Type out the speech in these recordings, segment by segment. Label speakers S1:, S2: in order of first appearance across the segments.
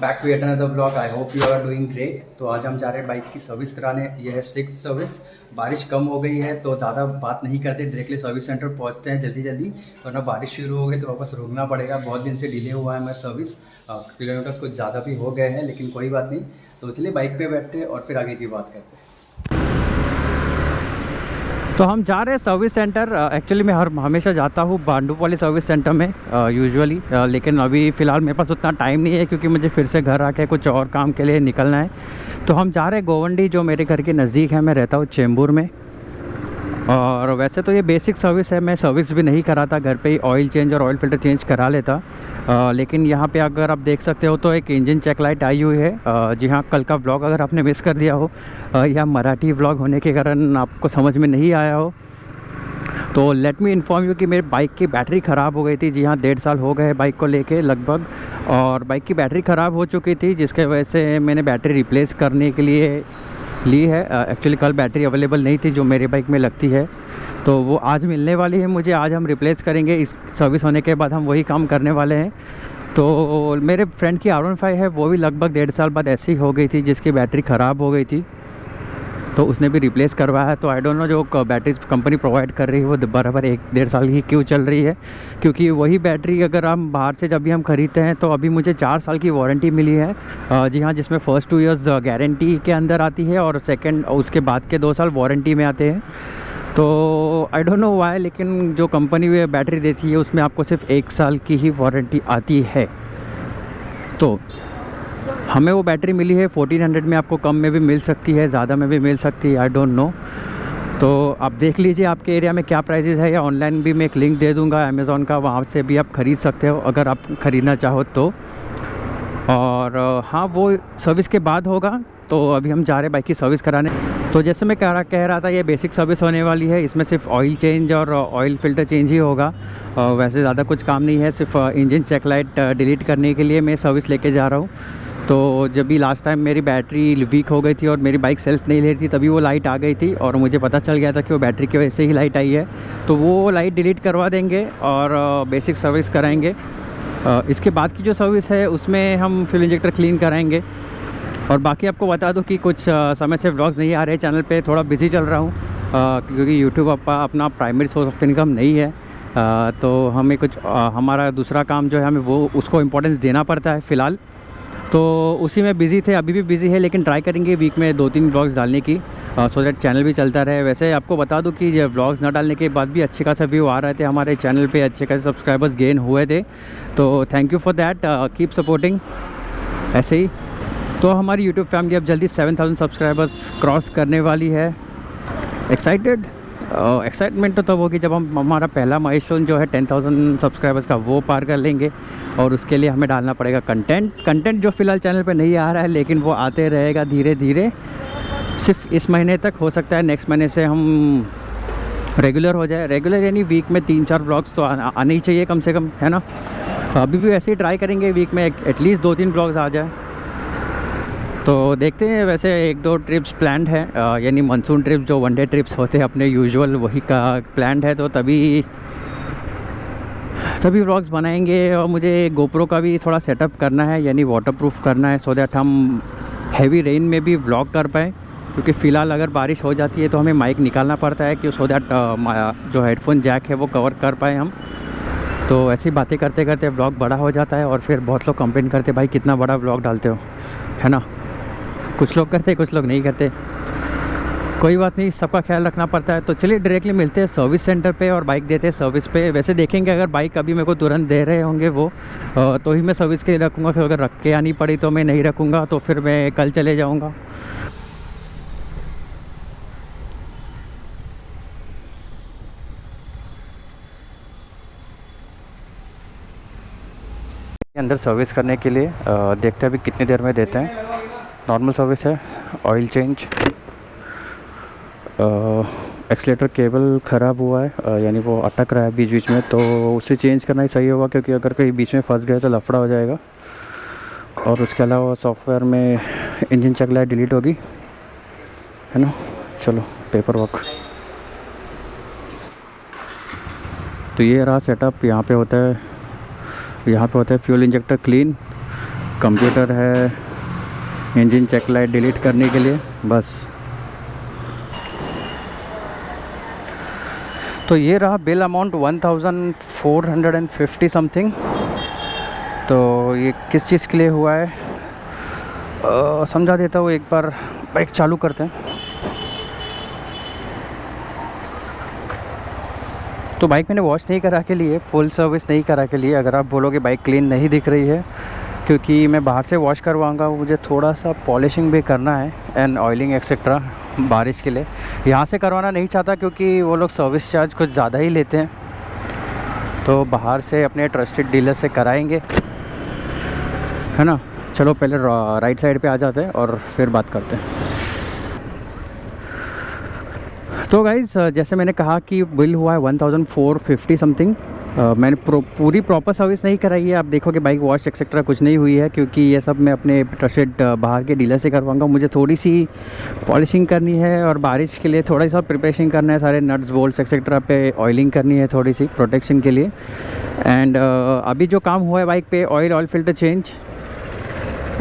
S1: Back to at another blog. I hope you are doing great. तो आज हम जा रहे हैं बाइक की सर्विस कराने। यह है 6th सर्विस। बारिश कम हो गई है तो ज़्यादा बात नहीं करते, डायरेक्टली सर्विस सेंटर पहुंचते हैं जल्दी जल्दी, वरना बारिश शुरू हो गई तो वापस रुकना पड़ेगा। बहुत दिन से डिले हुआ है मेरा सर्विस, किलोमीटर्स कुछ ज़्यादा भी हो गए हैं, लेकिन कोई बात नहीं। तो चलिए बाइक पर बैठते हैं और फिर आगे की बात करते हैं। तो हम जा रहे हैं सर्विस सेंटर। एक्चुअली मैं हमेशा जाता हूँ बांडू वाली सर्विस सेंटर में यूजुअली, लेकिन अभी फ़िलहाल मेरे पास उतना टाइम नहीं है क्योंकि मुझे फिर से घर आके कुछ और काम के लिए निकलना है। तो हम जा रहे हैं गोवंडी, जो मेरे घर के नज़दीक है। मैं रहता हूँ चेंबूर में। और वैसे तो ये बेसिक सर्विस है, मैं सर्विस भी नहीं कराता, घर पे ही ऑयल चेंज और ऑयल फिल्टर चेंज करा लेता। लेकिन यहाँ पे अगर आप देख सकते हो तो एक इंजन चेक लाइट आई हुई है। जी हाँ, कल का व्लॉग अगर आपने मिस कर दिया हो या मराठी व्लॉग होने के कारण आपको समझ में नहीं आया हो, तो लेट मी इन्फॉर्म यू कि मेरी बाइक की बैटरी ख़राब हो गई थी। जी हाँ, 1.5 साल हो गए बाइक को लेके लगभग, और बाइक की बैटरी ख़राब हो चुकी थी, जिसके वजह से मैंने बैटरी रिप्लेस करने के लिए ली है। एक्चुअली कल बैटरी अवेलेबल नहीं थी जो मेरे बाइक में लगती है, तो वो आज मिलने वाली है मुझे। आज हम रिप्लेस करेंगे, इस सर्विस होने के बाद हम वही काम करने वाले हैं। तो मेरे फ्रेंड की R15 है, वो भी लगभग 1.5 साल बाद ऐसी हो गई थी, जिसकी बैटरी ख़राब हो गई थी, तो उसने भी रिप्लेस करवाया है। तो आई डोंट नो जो बैटरी कंपनी प्रोवाइड कर रही है वो बराबर 1-1.5 साल की क्यों चल रही है, क्योंकि वही बैटरी अगर हम बाहर से जब भी हम ख़रीदते हैं तो अभी मुझे 4 साल की वारंटी मिली है। जी हाँ, जिसमें फ़र्स्ट 2 इयर्स गारंटी के अंदर आती है और सेकंड उसके बाद के 2 साल वारंटी में आते हैं। तो आई डोंट नो व्हाई, लेकिन जो कंपनी वे बैटरी देती है उसमें आपको सिर्फ 1 साल की ही वारंटी आती है। तो हमें वो बैटरी मिली है 1400 में, आपको कम में भी मिल सकती है, ज़्यादा में भी मिल सकती है, आई डोंट नो। तो आप देख लीजिए आपके एरिया में क्या प्राइसेस है, या ऑनलाइन भी मैं एक लिंक दे दूंगा अमेज़ॉन का, वहाँ से भी आप ख़रीद सकते हो अगर आप ख़रीदना चाहो तो। और हाँ, वो सर्विस के बाद होगा। तो अभी हम जा रहे हैं बाइक की सर्विस कराने। तो जैसे मैं कह रहा था, ये बेसिक सर्विस होने वाली है। इसमें सिर्फ ऑयल चेंज और ऑयल फ़िल्टर चेंज ही होगा, वैसे ज़्यादा कुछ काम नहीं है। सिर्फ इंजन चेक लाइट डिलीट करने के लिए मैं सर्विस लेके जा रहा हूँ। तो जब भी लास्ट टाइम मेरी बैटरी वीक हो गई थी और मेरी बाइक सेल्फ नहीं ले रही थी, तभी वो लाइट आ गई थी और मुझे पता चल गया था कि वो बैटरी की वजह से ही लाइट आई है। तो वो लाइट डिलीट करवा देंगे और बेसिक सर्विस कराएंगे। इसके बाद की जो सर्विस है उसमें हम फ्यूल इंजेक्टर क्लीन कराएंगे। और बाकी आपको बता दूं कि कुछ समय से व्लॉग्स नहीं आ रहे चैनल पे, थोड़ा बिजी चल रहा हूँ क्योंकि यूट्यूब अपना प्राइमरी सोर्स ऑफ इनकम नहीं है। तो हमें कुछ हमारा दूसरा काम जो है हमें वो उसको इम्पोर्टेंस देना पड़ता है फ़िलहाल। तो उसी में बिज़ी थे, अभी भी बिज़ी है, लेकिन ट्राई करेंगे वीक में 2-3 व्लॉग्स डालने की, सो दैट चैनल भी चलता रहे। वैसे आपको बता दूं कि व्लॉग्स न डालने के बाद भी अच्छे खासा व्यू आ रहे थे हमारे चैनल पे, अच्छे खासे सब्सक्राइबर्स गेन हुए थे। तो thank you for that, keep supporting ऐसे ही। तो हमारी यूट्यूब फैमिली अब जल्दी 7000 सब्सक्राइबर्स क्रॉस करने वाली है। एक्साइटेड? एक्साइटमेंट तो तब होगी जब हम हमारा पहला माइलस्टोन जो है 10,000 सब्सक्राइबर्स का वो पार कर लेंगे, और उसके लिए हमें डालना पड़ेगा कंटेंट जो फ़िलहाल चैनल पे नहीं आ रहा है, लेकिन वो आते रहेगा धीरे धीरे। सिर्फ इस महीने तक, हो सकता है नेक्स्ट महीने से हम रेगुलर हो जाए। रेगुलर यानी वीक में 3-4 ब्लॉग्स तो आने ही चाहिए कम से कम, है ना। तो अभी भी वैसे ही ट्राई करेंगे वीक में एटलीस्ट 2-3 ब्लॉग्स आ जाए। तो देखते हैं। वैसे 1-2 ट्रिप्स प्लान्ड है, यानी मानसून ट्रिप जो वनडे ट्रिप्स होते हैं अपने यूजुअल, वही का प्लान्ड है। तो तभी व्लॉग्स बनाएंगे। और मुझे गोप्रो का भी थोड़ा सेटअप करना है, यानी वाटरप्रूफ करना है, सो दैट हम हैवी रेन में भी व्लॉग कर पाएँ। क्योंकि फ़िलहाल अगर बारिश हो जाती है तो हमें माइक निकालना पड़ता है कि सो दैट जो हेडफोन जैक है वो कवर कर पाएँ हम। तो ऐसी बातें करते करते व्लॉग बड़ा हो जाता है और फिर बहुत लोग कंप्लेन करते भाई कितना बड़ा व्लॉग डालते हो, है ना। कुछ लोग करते, कुछ लोग नहीं करते, कोई बात नहीं, सबका ख्याल रखना पड़ता है। तो चलिए डायरेक्टली मिलते हैं सर्विस सेंटर पे और बाइक देते हैं सर्विस पे। वैसे देखेंगे अगर बाइक अभी मेरे को तुरंत दे रहे होंगे वो तो ही मैं सर्विस के लिए रखूँगा, फिर अगर रख के आनी पड़ी तो मैं नहीं रखूँगा, तो फिर मैं कल चले जाऊँगा। अंदर सर्विस करने के लिए देखते हैं अभी कितनी देर में देते हैं। नॉर्मल सर्विस है, ऑयल चेंज, एक्सीलेटर केबल ख़राब हुआ है, यानी वो अटक रहा है बीच बीच में, तो उसे चेंज करना ही सही होगा, क्योंकि अगर कहीं बीच में फंस गए तो लफड़ा हो जाएगा। और उसके अलावा सॉफ्टवेयर में इंजन चेक लाइट डिलीट होगी, है ना। चलो पेपर वर्क। तो ये रहा सेटअप। यहाँ पे होता है फ्यूल इंजेक्टर क्लीन, कंप्यूटर है इंजन चेक लाइट डिलीट करने के लिए बस। तो ये रहा बिल अमाउंट 1450 समथिंग। तो ये किस चीज़ के लिए हुआ है समझा देता हूँ। एक बार बाइक चालू करते हैं। तो बाइक मैंने वॉश नहीं करा के लिए, फुल सर्विस नहीं करा के लिए। अगर आप बोलोगे बाइक क्लीन नहीं दिख रही है, क्योंकि मैं बाहर से वॉश करवाऊँगा, मुझे थोड़ा सा पॉलिशिंग भी करना है एंड ऑयलिंग एक्सेट्रा बारिश के लिए। यहाँ से करवाना नहीं चाहता क्योंकि वो लोग सर्विस चार्ज कुछ ज़्यादा ही लेते हैं। तो बाहर से अपने ट्रस्टेड डीलर से कराएंगे, है ना। चलो पहले राइट साइड पे आ जाते हैं और फिर बात करते हैं। तो गाइज़ जैसे मैंने कहा कि बिल हुआ है 1450 समथिंग। मैंने पूरी प्रॉपर सर्विस नहीं कराई है। आप देखोगे बाइक वॉश एक्सेट्रा कुछ नहीं हुई है, क्योंकि ये सब मैं अपने ट्रस्टेड बाहर के डीलर से करवाऊंगा। मुझे थोड़ी सी पॉलिशिंग करनी है और बारिश के लिए थोड़ा सा प्रिपरेशन करना है, सारे नट्स बोल्ट्स एक्सेट्रा पे ऑयलिंग करनी है थोड़ी सी प्रोटेक्शन के लिए। एंड अभी जो काम हुआ है बाइक पे, oil filter change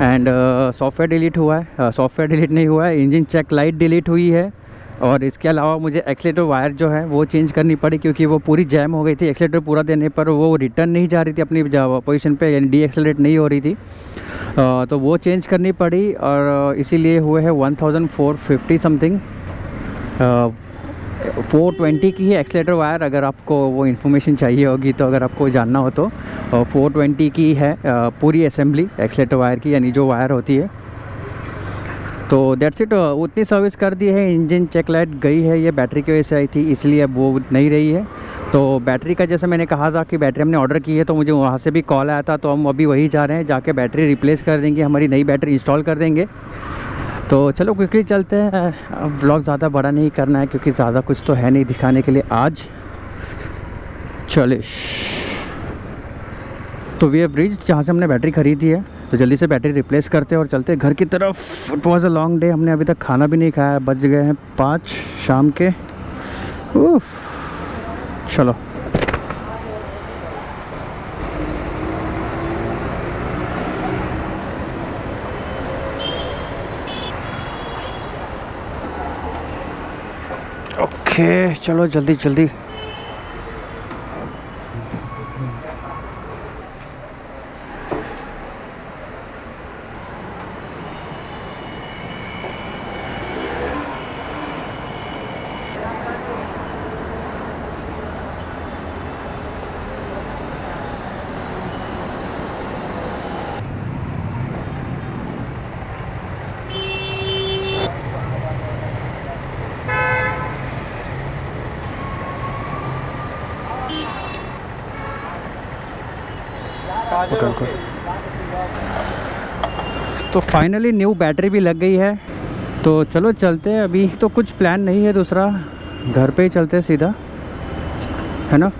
S1: and software delete हुआ है। सॉफ्टवेयर डिलीट नहीं हुआ है, इंजन चेक लाइट डिलीट हुई है। और इसके अलावा मुझे एक्सीलेटर वायर जो है वो चेंज करनी पड़ी, क्योंकि वो पूरी जैम हो गई थी। एक्सीलेटर पूरा देने पर वो रिटर्न नहीं जा रही थी अपनी पोजीशन पे, यानी डी एक्सीलरेट नहीं हो रही थी। तो वो चेंज करनी पड़ी और इसीलिए हुए है 1450 समथिंग। 420 की है एक्सीलेटर वायर, अगर आपको वो इन्फॉर्मेशन चाहिए होगी तो, अगर आपको जानना हो तो। 420 की है पूरी असेंबली एक्सीलेटर वायर की, यानी जो वायर होती है। तो दैट्स इट, उतनी सर्विस कर दी है। इंजन चेक लाइट गई है, ये बैटरी की वजह से आई थी, इसलिए अब वो नहीं रही है। तो बैटरी का जैसे मैंने कहा था कि बैटरी हमने ऑर्डर की है, तो मुझे वहाँ से भी कॉल आया था। तो हम अभी वही जा रहे हैं, जाके बैटरी रिप्लेस कर देंगे, हमारी नई बैटरी इंस्टॉल कर देंगे। तो चलो क्विकली चलते हैं। अब व्लॉग ज़्यादा बड़ा नहीं करना है, क्योंकि ज़्यादा कुछ तो है नहीं दिखाने के लिए आज। चलिए, तो वी हैव रीच्ड जहाँ से हमने बैटरी ख़रीदी है। तो जल्दी से बैटरी रिप्लेस करते हैं और चलते हैं घर की तरफ। It was a long day, हमने अभी तक खाना भी नहीं खाया। बज गए हैं 5 शाम के। चलो ओके, चलो जल्दी जल्दी। तो फाइनली न्यू बैटरी भी लग गई है। तो चलो चलते हैं। अभी तो कुछ प्लान नहीं है दूसरा, घर पे ही चलते हैं सीधा, है ना।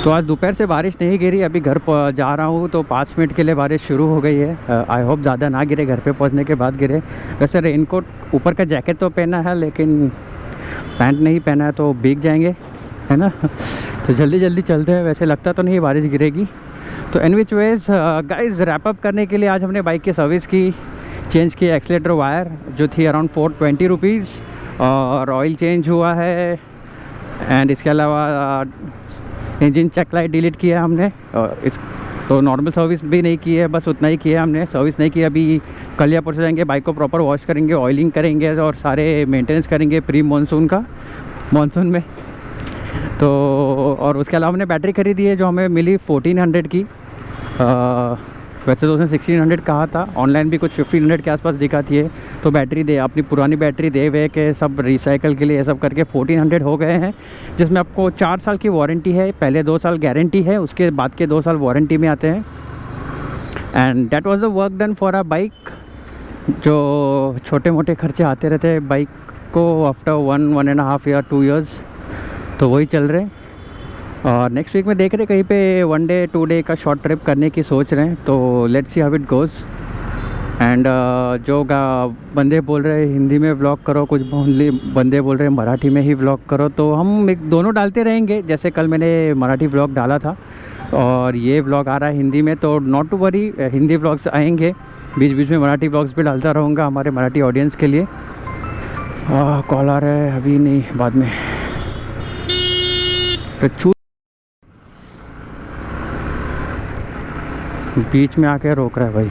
S1: तो आज दोपहर से बारिश नहीं गिरी। अभी घर जा रहा हूँ तो 5 मिनट के लिए बारिश शुरू हो गई है। आई होप ज़्यादा ना गिरे, घर पे पहुँचने के बाद गिरे। वैसे रेनकोट, ऊपर का जैकेट तो पहना है, लेकिन पैंट नहीं पहना है, तो भीग जाएंगे, है ना। तो जल्दी जल्दी चलते हैं। वैसे लगता तो नहीं बारिश गिरेगी। तो in which ways guys, wrap up करने के लिए आज हमने बाइक की सर्विस की, चेंज की एक्सीलेटर वायर जो थी अराउंड 420 रुपीज़, और ऑयल चेंज हुआ है। एंड इसके अलावा इंजन चेक लाइट डिलीट किया हमने। इस तो नॉर्मल सर्विस भी नहीं की है, बस उतना ही किया हमने, सर्विस नहीं की। अभी कल या परसों जाएंगे, बाइक को प्रॉपर वॉश करेंगे, ऑयलिंग करेंगे और सारे मेंटेनेंस करेंगे प्री मानसून में। तो और उसके अलावा हमने बैटरी खरीदी है जो हमें मिली 1400 की। वैसे तो उसने 1600 कहा था, ऑनलाइन भी कुछ 1500 के आसपास दिखाती है। तो बैटरी दे, अपनी पुरानी बैटरी दे वे के सब रिसाइकल के लिए ये सब करके 1400 हो गए हैं, जिसमें आपको 4 साल की वारंटी है। पहले 2 साल गारंटी है, उसके बाद के 2 साल वारंटी में आते हैं। And that was the work done for a bike. जो छोटे मोटे खर्चे आते रहते हैं बाइक को आफ्टर 1.5 या 2 ईयर्स, तो वही चल रहे हैं। और नेक्स्ट वीक में देख रहे कहीं पे 1 डे 2 डे का शॉर्ट ट्रिप करने की सोच रहे हैं। तो let's see how it goes. And जो बंदे बोल रहे हैं हिंदी में व्लॉग करो, कुछ बंदे बोल रहे हैं मराठी में ही व्लॉग करो, तो हम एक दोनों डालते रहेंगे। जैसे कल मैंने मराठी व्लॉग डाला था और ये व्लॉग आ रहा है हिंदी में, तो not to worry, Hindi vlogs आएंगे, बीच बीच में मराठी व्लॉग्स भी डालता रहूँगा हमारे मराठी ऑडियंस के लिए। कॉल आ रहा है, अभी नहीं, बाद में। तो बीच में आके रोक रहा है भाई।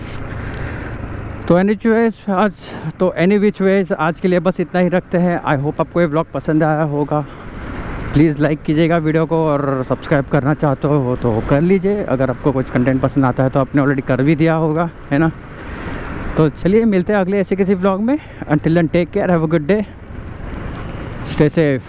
S1: तो एनी विच वेज आज के लिए बस इतना ही रखते हैं। आई होप आपको ये व्लॉग पसंद आया होगा। प्लीज़ लाइक कीजिएगा वीडियो को, और सब्सक्राइब करना चाहते हो तो कर लीजिए। अगर आपको कुछ कंटेंट पसंद आता है तो आपने ऑलरेडी कर भी दिया होगा, है ना। तो चलिए मिलते हैं अगले ऐसे किसी व्लॉग में। Until then take care, have a good day, stay safe.